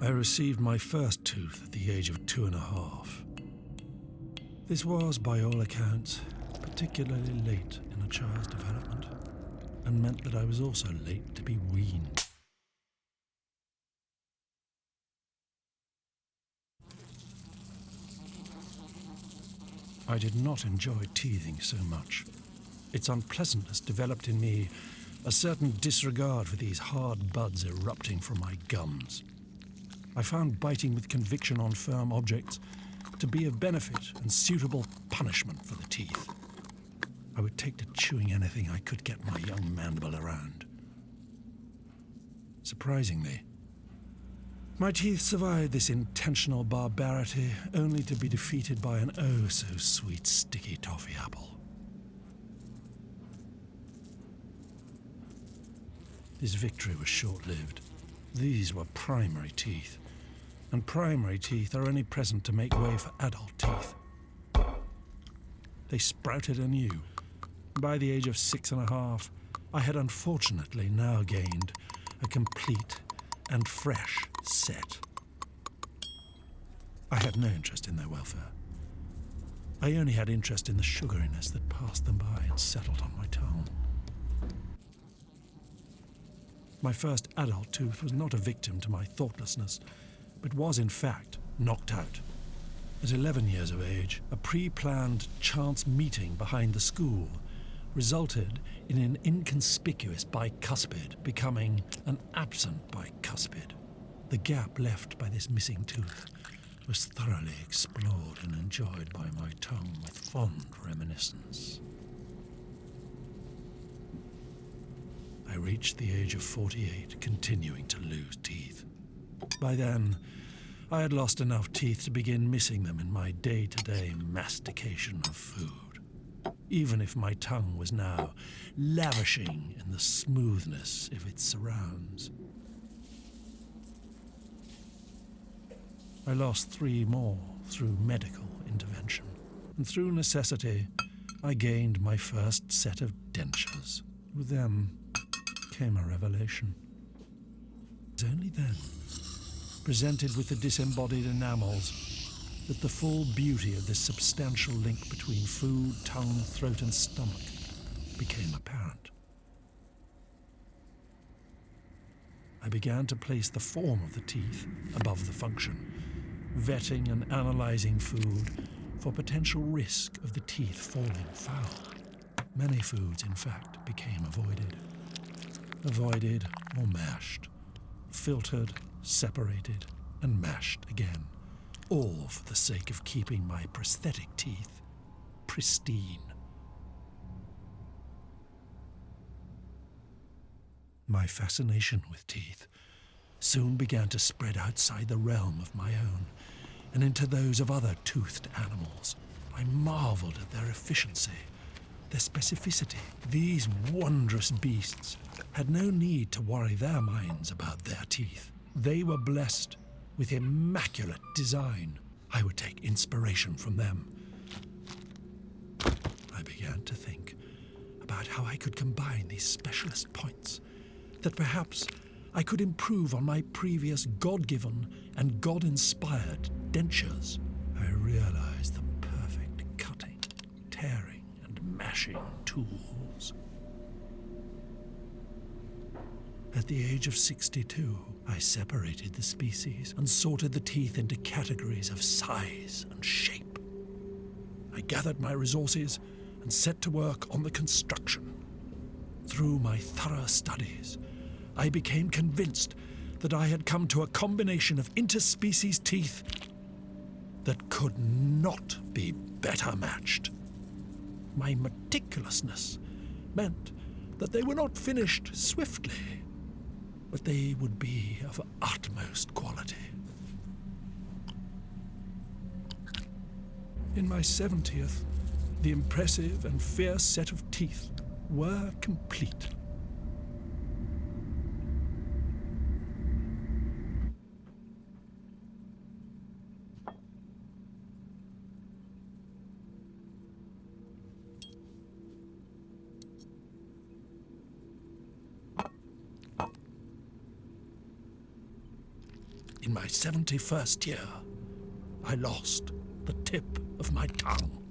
I received my first tooth at the age of 2.5. This was, by all accounts, particularly late in a child's development, and meant that I was also late to be weaned. I did not enjoy teething so much. Its unpleasantness developed in me a certain disregard for these hard buds erupting from my gums. I found biting with conviction on firm objects to be of benefit and suitable punishment for the teeth. I would take to chewing anything I could get my young mandible around. Surprisingly, my teeth survived this intentional barbarity only to be defeated by an oh-so-sweet sticky toffee apple. This victory was short-lived. These were primary teeth, and primary teeth are only present to make way for adult teeth. They sprouted anew. By the age of 6.5, I had unfortunately now gained a complete and fresh set. I had no interest in their welfare. I only had interest in the sugariness that passed them by and settled on my tongue. My first adult tooth was not a victim to my thoughtlessness, but was in fact knocked out. At 11 years of age, a pre-planned chance meeting behind the school resulted in an inconspicuous bicuspid becoming an absent bicuspid. The gap left by this missing tooth was thoroughly explored and enjoyed by my tongue with fond reminiscence. I reached the age of 48, continuing to lose teeth. By then, I had lost enough teeth to begin missing them in my day-to-day mastication of food, even if my tongue was now lavishing in the smoothness of its surrounds. I lost 3 more through medical intervention, and through necessity, I gained my first set of dentures. With them came a revelation. It was only then, presented with the disembodied enamels, that the full beauty of this substantial link between food, tongue, throat, and stomach became apparent. I began to place the form of the teeth above the function, vetting and analyzing food for potential risk of the teeth falling foul. Many foods, in fact, became avoided or mashed, filtered, separated, and mashed again, all for the sake of keeping my prosthetic teeth pristine. My fascination with teeth soon began to spread outside the realm of my own and into those of other toothed animals. I marveled at their efficiency, their specificity. These wondrous beasts had no need to worry their minds about their teeth. They were blessed with immaculate design. I would take inspiration from them. I began to think about how I could combine these specialist points, that perhaps I could improve on my previous God-given and God-inspired dentures. I realized the perfect cutting, tearing, and mashing tools. At the age of 62, I separated the species and sorted the teeth into categories of size and shape. I gathered my resources and set to work on the construction. Through my thorough studies, I became convinced that I had come to a combination of interspecies teeth that could not be better matched. My meticulousness meant that they were not finished swiftly, but they would be of utmost quality. In my 70th, the impressive and fierce set of teeth were complete. In my 71st year, I lost the tip of my tongue.